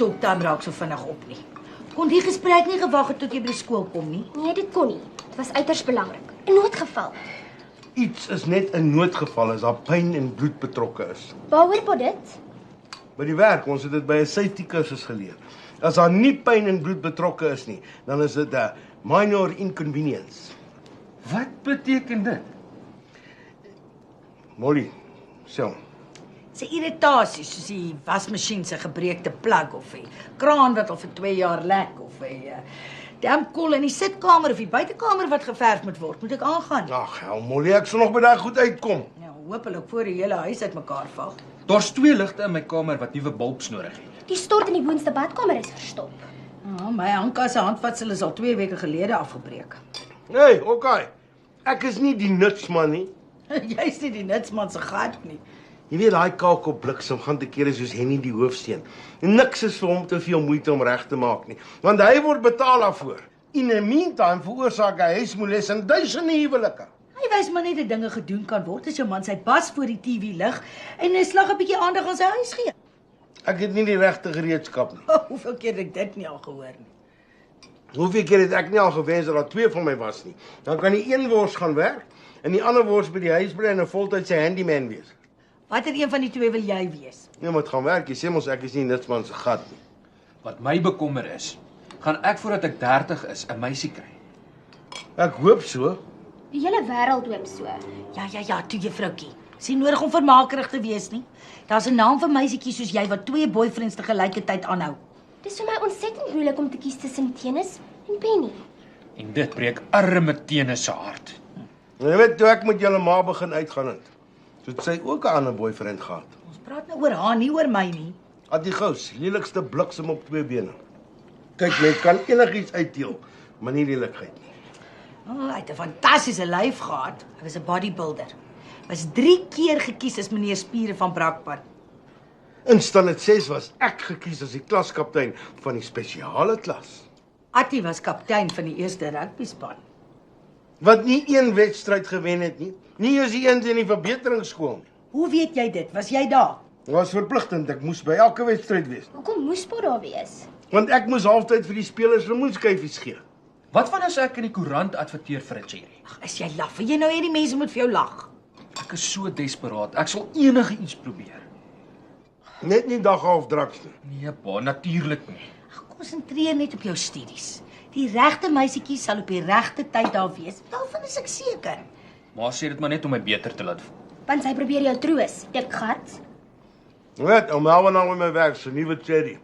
talktime raak so vinnig op nie. Kon die gesprek nie gewag het tot jy by die skool kom nie? Nee, dit kon nie. Dit was uiters belangrik. 'n Noodgeval. Iets is net 'n noodgeval as daar pyn en bloed betrokke is. Waaroor pot dit? By die werk, ons het dit by 'n safety kursus geleer. As daar nie pyn en bloed betrokke is nie, dan is dit 'n minor inconvenience. Wat beteken dit? Molly, so. Sy irritasie, soos die wasmasjien se gebreekte plug of die kraan wat al vir 2 jaar lek of die dampkol in die sitkamer of die buitekamer wat geverf moet ek aangaan. Ag, hel Molly, ek sal nog by daai goed uitkom. Ja, hopelik voor die hele huis uitmekaar val. Daar's 2 ligte in my kamer wat nuwe bulbs nodig het. Die stort in die boonste badkamer is verstop. Ja, my Anka se handvatsel is al 2 weke gelede afgebreek. Hey, okay. Ek is nie die nutsman nie. Jy's nie die nutsman se gat nie. Jy weet, daai kaak bliksem gaan te kere soos Henny die hoofsteen. Niks is vir hom te veel moeite om reg te maak nie, want hy word betaal daarvoor. In the meantime veroorsaak hy huismoeles in duisende huwelike. Hy wys maar net dat dinge gedoen kan word as jou man sy bas voor die TV lig en 'n slag 'n bietjie aandag aan sy huis gee. Ek het nie die regte gereedskap nie. Hoeveel keer het ek dit nie al gehoor nie? Hoeveel keer het ek nie al gewens dat daar 2 van my was nie. Dan kan die een wors gaan werk en die ander wors by die huis bly en 'n voltydse handyman wees. Watter een van die 2 wil jy wees? Nee, moet gaan werk. Jy sê mos ek is nie nutsman se gat nie. Wat my bekommer is, gaan ek voordat ek 30 is 'n meisie kry. Ek hoop so. Die hele wêreld hoop so. Ja, toe juffroukie. Is nie nodig om vermakerig te wees nie. Daar's 'n naam vir meisietjies soos jy wat 2 boyfriends te gelyke tyd aanhou. Dis vir my ontsettend moeilik om te kies tussen Tennis en Penny. En dit breek arme Tennis se hart. Jy weet, toe ek met julle ma begin uitgaan het, het sy ook 'n ander boyfriend gehad. Ons praat nou oor haar, nie oor my nie. Adigous, lelikste bliksem op 2 bene. Kyk, jy kan enigiets uitdeel, maar nie lelikheid nie. Hy het 'n fantastiese lyf gehad. Hy was 'n bodybuilder. Was 3 keer gekies as meneer Spiere van Brakpan. In standaard 6 was ek gekies as die klaskaptein van die spesiale klas. Attie was kaptein van die eerste rugbyspan. Wat nie een wedstryd gewen het nie. Nie eens die een in die verbeteringsskool nie. Hoe weet jy dit? Was jy daar? Dit was verpligtend, ek moes by elke wedstryd wees. Hoekom moes Pot daar wees? Want ek moes halftyd vir die spelers lemoenskyfies gee. Wat van as ek in die koerant adverteer vir 'n cherry? Ag, is jy laf? Jy nou hierdie mense moet vir jou lag. Ek is so desperaat. Ek sal enigiets probeer. Net nie dag half draks nie. Nee, pa, natuurlik nie. Ag, konsentreer net op jou studies. Die regte meisietjies sal op die regte tyd daar wees. Daarvan is ek seker. Ma sê dit maar net om my beter te laat voel. Want sy probeer jou troos, dik gat. Net, om nou met my werk, so nuwe cherry.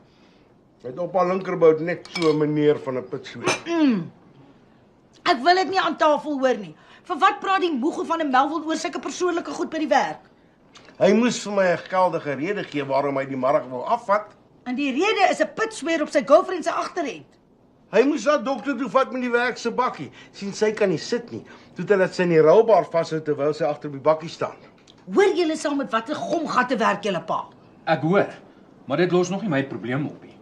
Het op haar linkerbout net so 'n meneer van 'n pitsweet. Ek wil dit nie aan tafel hoor nie. Vir wat praat die moege van 'n Melville oor sulke persoonlike goed by die werk? Hy moes vir my 'n geldige rede gee waarom hy die mark wou afvat. En die rede is 'n pitsweer op sy girlfriend se agterend. Hy moes na dokter toe vat met die werk se bakkie. Sien sy kan nie sit nie. Toe het hy dit sy in die roubaar vashou terwyl sy agter die bakkie staan. Hoor julle saam met watter gomgatte werk julle pa? Ek hoor, maar dit los nog nie my probleem op nie.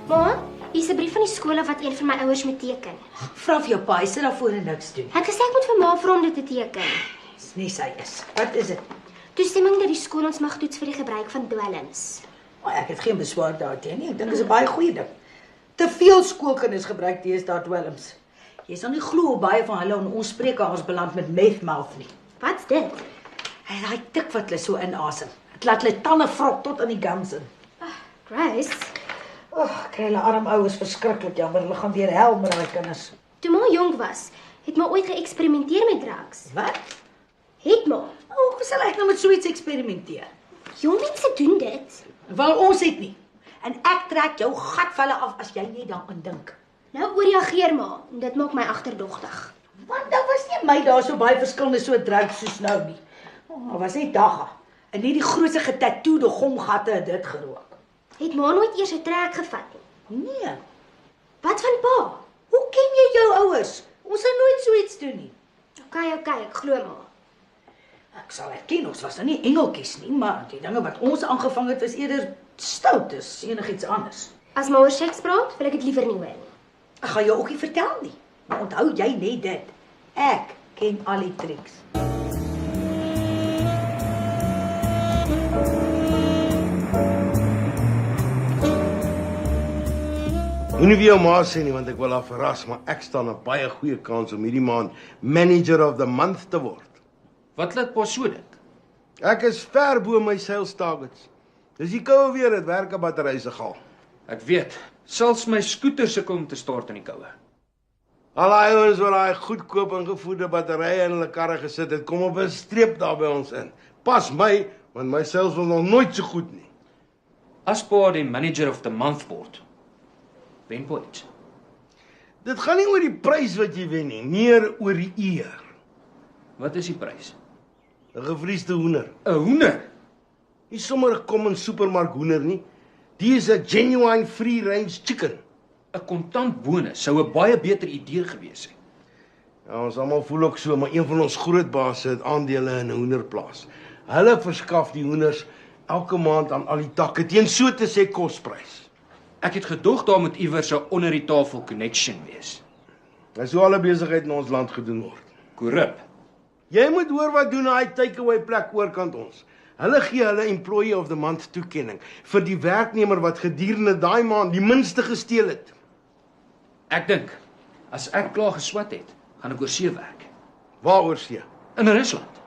Ma, hier's 'n brief van die skool af wat een van my ouers moet teken. Vra vir jou pa, hy sit daarvoor en niks doen. Ek gesê ek moet vir ma vra om dit te teken. Dis nie sy is. Wat is dit? Toestemming dat die skool ons mag toets vir die gebruik van dwelms. Maar ek het geen beswaar daarteen nie. Ek dink dit is 'n baie goeie ding. Te veel skoolkinders gebruik deesdae dwelms. Jy sal nie glo hoe baie van hulle in ons spreekkamers beland met meth mouth nie. Wat's dit? Hy daai tik wat hulle so inasem. Dit laat hulle tande vrot tot in die gums in. Grace, Kry hulle arm ouers verskriklik jammer. Hulle gaan deur hel met daai kinders. toe ma jonk was, het ma ooit geëksperimenteer met drugs. Wat? Het ma? Hoe sal ek nou met so iets eksperimenteer? Jong mense doen dit. Wel, ons het nie. En ek trek jou gatvelle af as jy nie daaraan dink. Nou ooreageer ma, en dit maak my agterdogtig. Want daar was nie my daar so baie verskillende soort drugs soos nou nie. Daar was net dagga. En nie die grootste getatoede gomgatte het dit gerook. Het ma nooit eers 'n trek gevat nie? Nee. Wat van pa? Hoe ken jy jou ouers? Ons sou nooit so iets doen nie. Okay, ek glo ma. Ek sal erken, ons was nou nie engeltjies nie, maar die dinge wat ons aangevang het was eerder stout as enigiets anders. As maar oor seks praat, wil ek dit liever nie hoor nie. Ek gaan jou ook nie vertel nie. Maar onthou jy net dit. Ek ken al die triks. Moenie vir jou ma sê nie, want ek wil haar verras, maar ek staan 'n baie goeie kans om hierdie maand Manager of the Month te word. Wat laat pa so dink? Ek is ver bo my sales targets. Dis die koue weer, dit werk 'n battery se gal. Ek weet, selfs my skooter sukkel om te start in die koue. Al die ouens wat daai goedkoop ingevoerde batterye in hulle karre gesit het, kom op 'n streep daar by ons in. Pas my, want my sales was nog nooit so goed nie. As pa die Manager of the Month word, wen pa iets. Dit gaan nie oor die prys wat jy wen nie, meer oor die eer. Wat is die prys? 'n Gevriesde hoender. 'n Hoender? Nie sommer 'n common supermark hoender nie. Die is 'n genuine free range chicken. 'n Kontant bonus sou 'n baie beter idee gewees het. Ja, ons almal voel ook so, maar een van ons groot basse het aandele in 'n hoenderplaas. Hulle verskaf die hoenders elke maand aan al die takke teen so te sê kosprys. Ek het gedog daar moet iewers 'n onder die tafel connection wees. Dis hoe alle besigheid in ons land gedoen word. Korrup. Jy moet hoor wat doen daai takeaway plek oorkant ons. Hulle gee hulle Employee of the Month toekenning vir die werknemer wat gedurende daai maand die minste gesteel het. Ek dink, as ek klaar geswat het, gaan ek oor see werk. Waaroor see? In Rusland.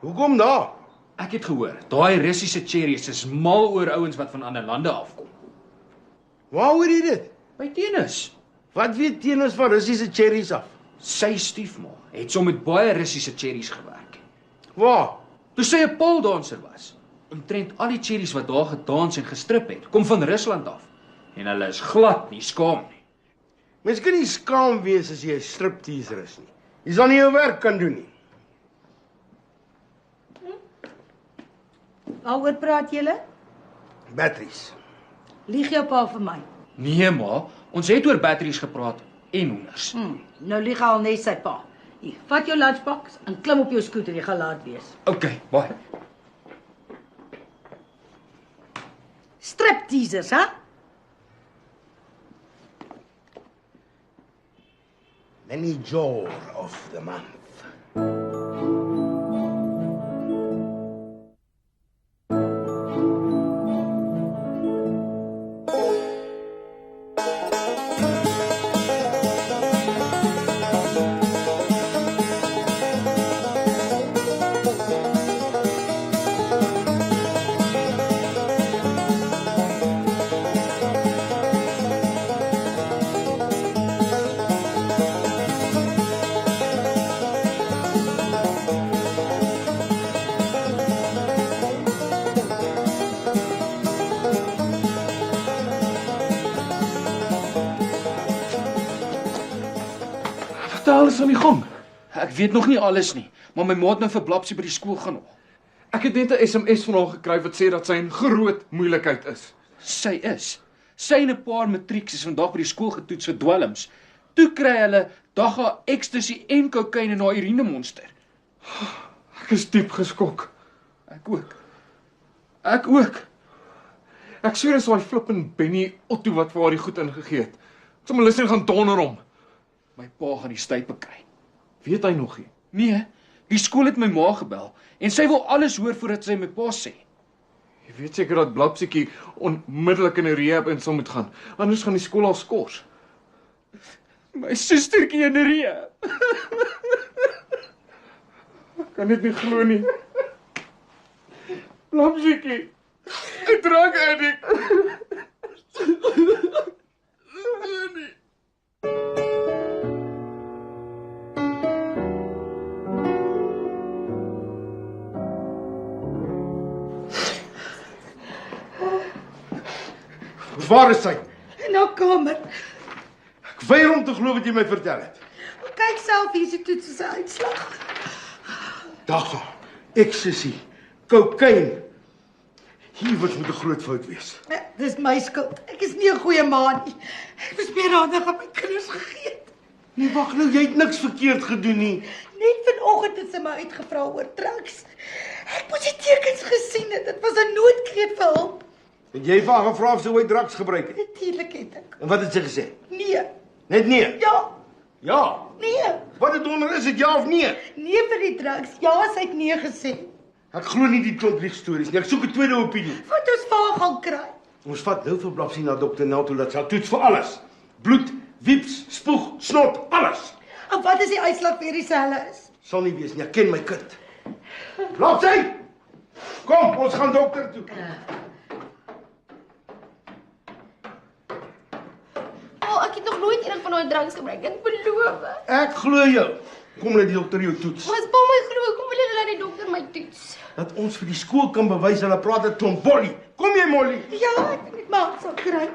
Hoekom daar? Ek het gehoor, daai Russiese cherries is mal oor ouens wat van ander lande afkom. Waaroor jy dit? By tennis. Wat weet tennis van Russiese cherries af? Sy stiefma het so met baie Russiese cherries gewerk. Waar? Toe sy 'n pooldanser was, omtrent al die cherries wat daar gedans en gestrip het, kom van Rusland af. En hulle is glad nie skaam nie. Mens kan nie skaam wees as jy 'n stripteaser is nie. Jy sal nie jou werk kan doen nie. Waaroor praat julle? Batteries. Lieg jou pa vir my. Nee ma, ons het oor batteries gepraat en hoenders. Nou lieg al net sy pa. Hier, vat jou lunchbox en klim op jou skooter, jy gaan laat wees. Okay, baie. Stripteasers, hè? Manager of the Month. Wat alles aan die gang? Ek weet nog nie alles nie, maar my ma het nou vir Blapsie by die skool gaan haal. Ek het net 'n SMS van haar gekry wat sê dat sy in groot moeilikheid is. Sy is. Sy en 'n paar matrieks is vandag by die skool getoets vir dwelms. Toe kry hulle dagga ecstasy en kokain in haar urinemonster. Ek is diep geskok. Ek ook. Ek ook. Ek sê dis daai flippin Benny Otto wat vir haar die goed ingegee het. Ek sal my lus nie gaan donder hom. My pa gaan die stype kry. Weet hy nog nie? Nee, die skool het my ma gebel en sy wil alles hoor voordat sy my pa sê. Jy weet seker dat Blapsiekie onmiddellik in 'n rehab in sal moet gaan. Anders gaan die skool haar skors. My sustertjie in rehab. Ek kan dit nie glo nie. Blapsiekie, 'n drug addict. Waar is sy? In haar kamer. Ek weier om te glo wat jy my vertel het. Kyk self hier se toets se uitslag. Dagga, ecstasy, kokain. Hier moet 'n groot fout wees. Ja, dis my skuld. Ek is nie 'n goeie ma nie. Ek was meer aandag aan my kinders gegee. Nee, wag nou, jy het niks verkeerd gedoen nie. Net vanoggend het sy my uitgevra oor drugs. Ek moes die tekens gesien het. Dit was 'n noodkreet vir hulp. Het jy vir haar gevra of sy ooit drugs gebruik het? Natuurlik het ek. En wat het sy gesê? Nee. Net nee. Ja. Ja. Nee. Wat het onder is dit ja of nee? Nee vir die drugs. Ja, sy het nee gesê. Ek glo nie die klomp liegstories nie. Ek soek 'n tweede opinie. Wat ons vir haar gaan kry. Ons vat nou vir Blapsie na dokter Nel toe dat sy haar toets vir alles. Bloed, wieps, spoeg, snot, alles. En wat as die uitslag weer dieselfde is? Sal nie wees nie. Ek ken my kind. Blapsie! Kom, ons gaan dokter toe. Ek het nog nooit een van daai drugs gebruik, ek beloof. Ek glo jou. Kom laat die dokter jou toets. Maar as pa my glo, kom wil jy laat die dokter my toets. Dat ons vir die skool kan bewys hulle praat 'n klomp bolly. Kom jy Molly? Ja, ek weet maar sal kry.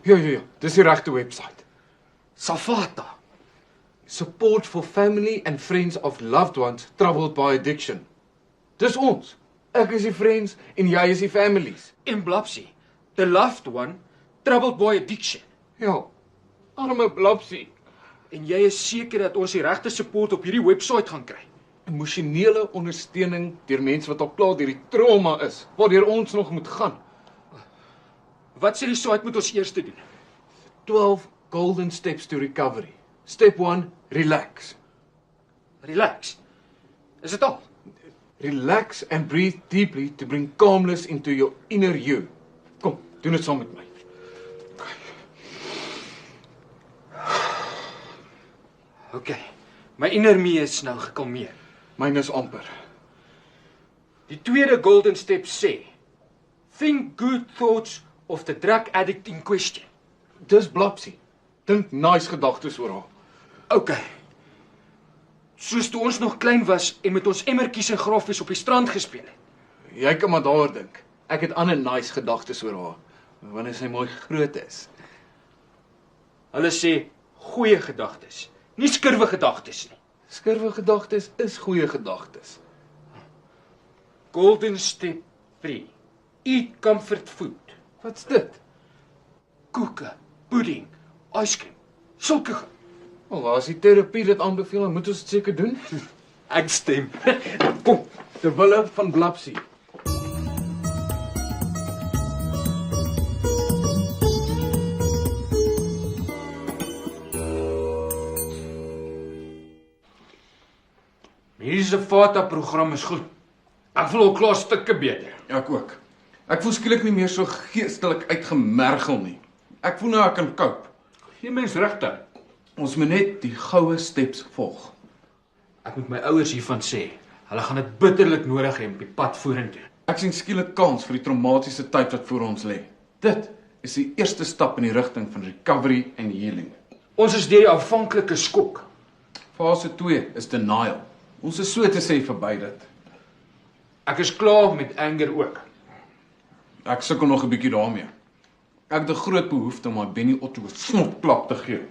Ja, dis die regte webwerf. Safata. Support for family and friends of loved ones troubled by addiction. Dis ons. Ek is die friends en jy is die families. En Blapsie, the loved one, troubled by addiction. Ja, arme Blapsie. En jy is seker dat ons die regte support op hierdie webwerf gaan kry. Emosionele ondersteuning deur mense wat al klaar deur die trauma is, waardeur ons nog moet gaan. Wat sê die site moet ons eers doen? 12 golden steps to recovery. Step 1, relax. Relax. Is dit al? Relax and breathe deeply to bring calmness into your inner you. Kom, doen dit saam met my. OK. My inner me is nou gekalmeer. Myne is amper. Die tweede golden step sê: think good thoughts of the drug addict in question. Dis Blapsie. Dink nice gedagtes oor haar. OK. Soos toe ons nog klein was en met ons emmertjies en graffies op die strand gespeel het. Jy kan maar daaroor dink. Ek het ander nice gedagtes oor haar wanneer sy mooi groot is. Hulle sê goeie gedagtes, nie skurwe gedagtes nie. Skurwe gedagtes is goeie gedagtes. Golden step 3. Eat comfort food. Wat's dit? Koeke, pudding, yskrem, sulke goed. Wel, as die terapie dit aanbeveel, dan moet ons dit seker doen. Ek stem. Kom. Ter wille van Blapsie. Hierdie Safata-program is goed. Ek voel al klaar stukke beter. Ek ook. Ek voel skielik nie meer so geestelik uitgemergel nie. Ek voel nou ek kan cope. Geen mens regte. Ons moet net die goue steps volg. Ek moet my ouers hiervan sê. Hulle gaan dit bitterlik nodig hê op die pad vorentoe. Ek sien skielik kans vir die traumatiese tyd wat voor ons lê. Dit is die eerste stap in die rigting van recovery en healing. Ons is deur die aanvanklike skok. Fase 2 is denial. Ons is so te sê verby dit. Ek is klaar met anger ook. Ek sukkel nog 'n bietjie daarmee. Ek het 'n groot behoefte om my Benny Otto 'n snotklap te gee.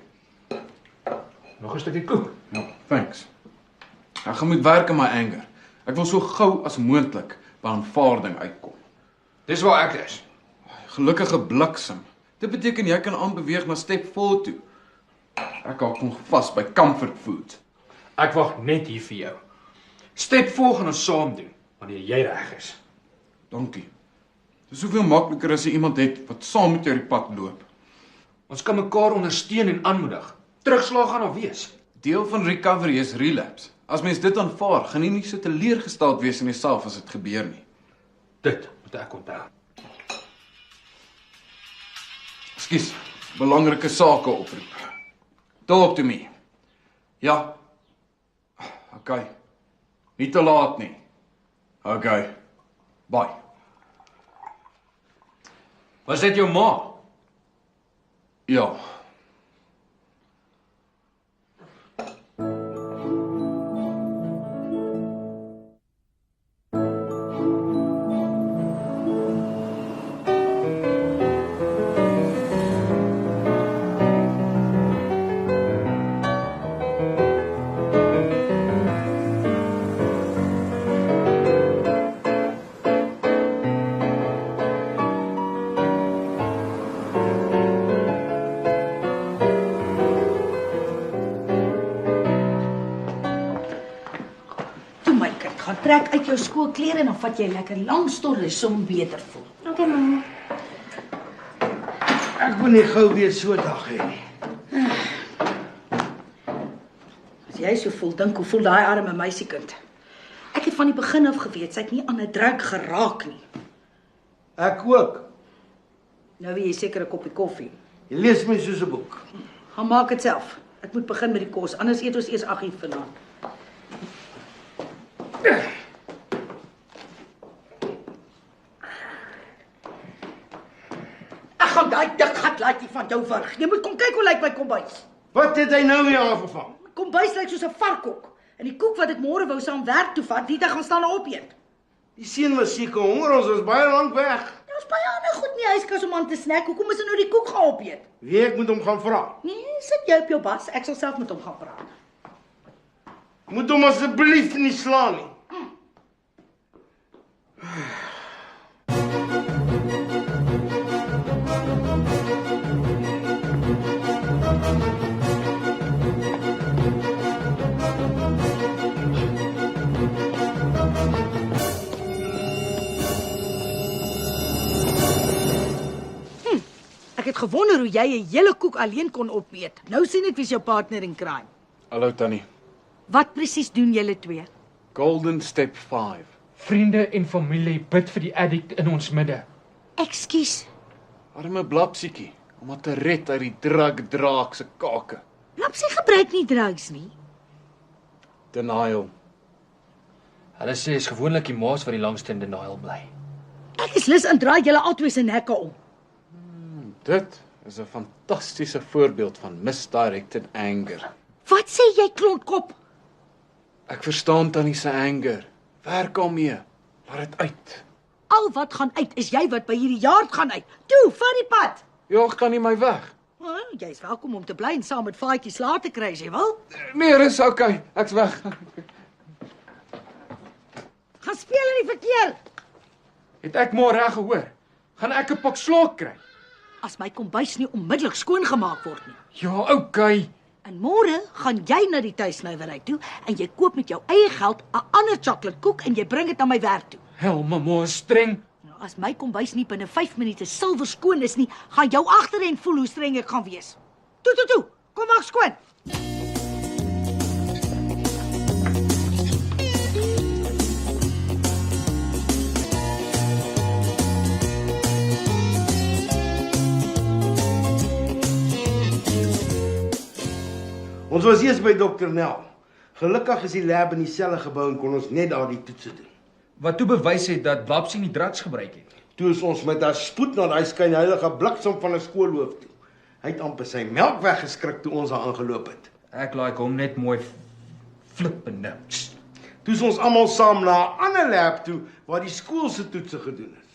Nog 'n stukkie koek. Ja, thanks. Ek gaan moet werk aan my anger. Ek wil so gou as moontlik by aanvaarding uitkom. Dis waar ek is. Gelukkige bliksem. Dit beteken jy kan aanbeweeg na step 4 toe. Ek hou nog vas by comfort food. Ek wag net hier vir jou. Step 4 gaan ons saam doen wanneer jy reg is. Dankie. Dit is soveel makliker as jy iemand het wat saam met jou die pad loop. Ons kan mekaar ondersteun en aanmoedig. Terugslag gaan daar wees. Deel van recovery is relapse. As mens dit aanvaar, gaan jy nie so teleurgesteld wees in jouself as dit gebeur nie. Dit moet ek onthou. Ekskuus, belangrike sake oproep. Talk to me. Ja. Okay. Nie te laat nie. Okay. Bye. Was dit jou ma? Ja. trek uit jou skoolklere en dan vat jy lekker lang stort som beter voel. Okay, mamma. Ek wil nie gou weer so 'n dag hê nie. As jy so voel, dink hoe voel daai arme meisiekind. Ek het van die begin af geweet sy het nie aan 'n drug geraak nie. Ek ook. Nou wie jy seker 'n koppie koffie. Jy lees my soos 'n boek. Gaan maak dit self. Ek moet begin met die kos, anders eet ons eers 8:00 vanaand. Ek gaan daai dik gat laat jy van jou wurg. Jy moet kom kyk hoe lyk my kombuis. Wat het hy nou weer aangevang? My kombuis lyk soos 'n varkok. En die koek wat ek môre wou saam werk toe vat, dit gaan staan opeet. Die seun was seker honger, ons was baie lank weg. Daar's baie ander goed in die huiskas om aan te snack. Hoekom is hy nou die koek gaan opeet? Wie ek moet hom gaan vra? Nee, sit jy op jou bas. Ek sal self met hom gaan praat. Moet hom asseblief nie slaan nie. Ek het gewonder hoe jy 'n hele koek alleen kon opeet. Nou sien ek wie's jou partner in crime. Hallo Tannie. Wat presies doen julle twee? Golden Step 5. Vriende en familie bid vir die addict in ons midde. Ekskuus. Arme blapsiekie, om haar te red uit die drugdraak se kake. Lapsie gebruik nie drugs nie. Denial. Hulle sê is gewoonlik die maas wat die langste in denial bly. Ek is lus en draai julle albei se nekke om. Dit is 'n fantastiese voorbeeld van misdirected anger. Wat sê jy, klontkop? Ek verstaan Tannie se anger. Werk daarmee. Laat dit uit. Al wat gaan uit is jy wat by hierdie yard gaan uit. Toe, vat die pad. Jaag Tannie my weg. Jy's welkom om te bly en saam met Faatjie slaap te kry as jy wil. Nee, dis okay. Ek's weg. Gaan speel in die verkeer. Het ek maar reg gehoor? Gaan ek 'n pak slaag kry? As my kombuis nie onmiddellik skoongemaak word nie. Ja, okay. En môre gaan jy na die tuisnywerry toe en jy koop met jou eie geld 'n ander chocoladekoek en jy bring dit na my werk toe. Hel, mamma is streng. Nou, as my kombuis nie binne 5 minute silwer skoon is nie, gaan jou agterend voel hoe streng ek gaan wees. Toe, kom maak skoon. Ons was eers by Dr. Nel. Gelukkig is die lab in dieselfde gebou en kon ons net daar die toetse doen. Wat toe bewys het dat Blapsie nie drugs gebruik het. Toe is ons met 'n spoed na daai skynheilige bliksem van 'n skoolhoof toe. Hy het amper sy melk weggeskrik toe ons daar aangeloop het. Ek like hom net mooi flippende. Toe is ons almal saam na 'n ander lab toe waar die skool se toetse gedoen is.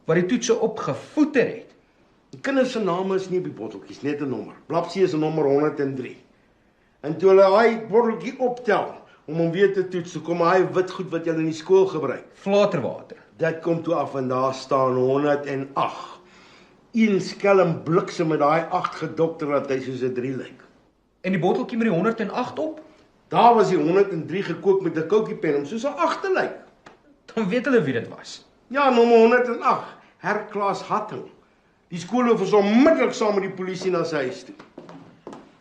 Wat die toetse opgevoeter het. Die kinders se name is nie op die botteltjies, net 'n nommer. Blapsie is 'n nommer 103. En toe hulle daai botteltjie optel om hom weer te toets, kom hy wit goed wat jy in die skool gebruik. Flaterwater. Dit kom toe af en daar staan 108. Een skelm bliksem met daai 8 gedokter dat hy soos 'n 3 lyk. En die botteltjie met die 108 op? Daar was die 103 gekook met 'n kookiepen om soos 'n 8 te lyk. Dan weet hulle wie dit was. Ja, nommer 108, Herklaas Hatting. Die skoolhoof is onmiddellik saam met die polisie na sy huis toe.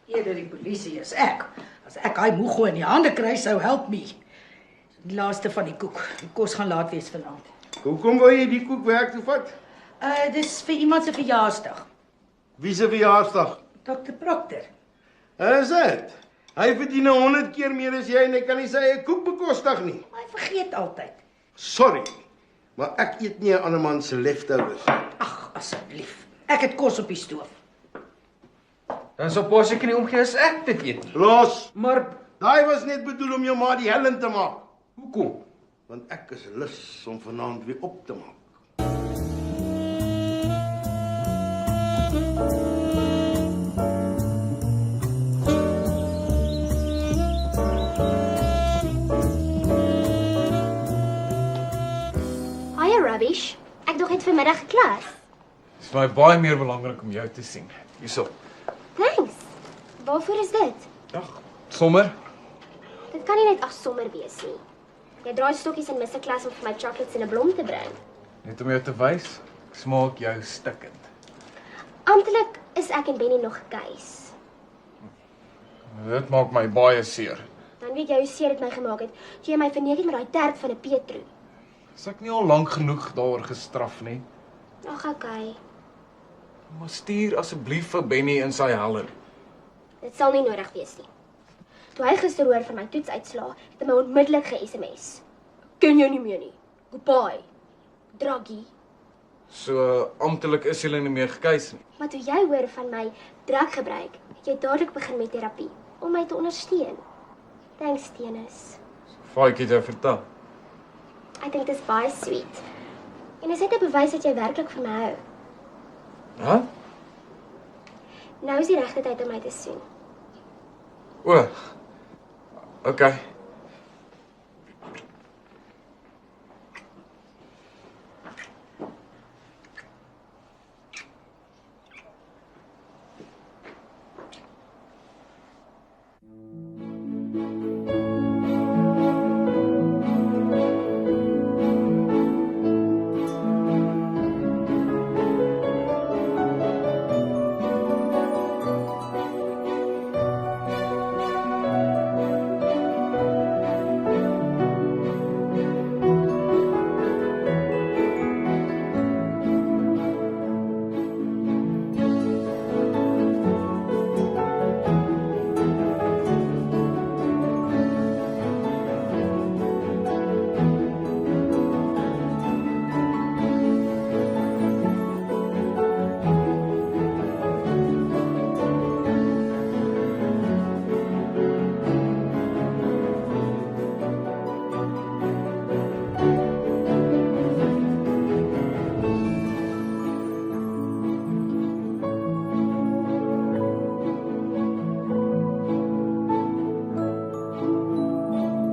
Eerder die polisie is ek. As ek hy moeg in die hande kry, sou help me. Die laaste van die koek. Die kos gaan laat wees vanaand. Hoekom wou jy die koek werk toe vat? Dis vir iemand se verjaarsdag. Wie se verjaarsdag? Dr. Proctor. Is dit? Hy verdien 100 keer meer as jy en hy kan nie sy eie koek bekostig nie. Maar hy vergeet altyd. Sorry, maar ek eet nie 'n ander man se leftovers nie. Ag, asseblief. Ek het kos op die stoof. Dan sou pas ek nie omgee as ek dit eet nie. Los. Maar Daai was net bedoel om jou ma die hel in te maak. hoekom? Want ek is lus om vanaand weer op te maak. Hiya, Rubbish. Ek dog het vanmiddag klas. Dit is vir my baie meer belangrik om jou te sien. Hierso. Thanks. Waarvoor is dit? Ag, sommer. Dit kan nie net as sommer wees nie. Jy draai stokkies in Mr. Klas om vir my chocolates en 'n blom te bring. Net om jou te wys, ek smaak jou stikkend. Amptelik is ek en Benny nog gekeis. Dit maak my baie seer. Dan weet jy hoe seer dit my gemaak het, toe jy my verneek het met daai terp van 'n Petro. Is ek nie al lank genoeg daaroor gestraf nie? Ag, okay. Maar stuur asseblief vir Benny in sy helle. Dit sal nie nodig wees nie. Toe hy gister hoor van my toetsuitslae, het hy my onmiddellik ge-SMS. Ken jou nie meer nie. Goodbye. Druggie. So amptelik is julle nie meer gekeis nie. Maar toe jy hoor van my druggebruik, het jy dadelik begin met terapie om my te ondersteun. Thanks, Tenus. Faitjie het jou vertel. Ek dink dit is baie sweet. En dit is net 'n bewys dat jy werklik van my hou. Hæ? Nou is die regte tyd om my te soen. O. Okay.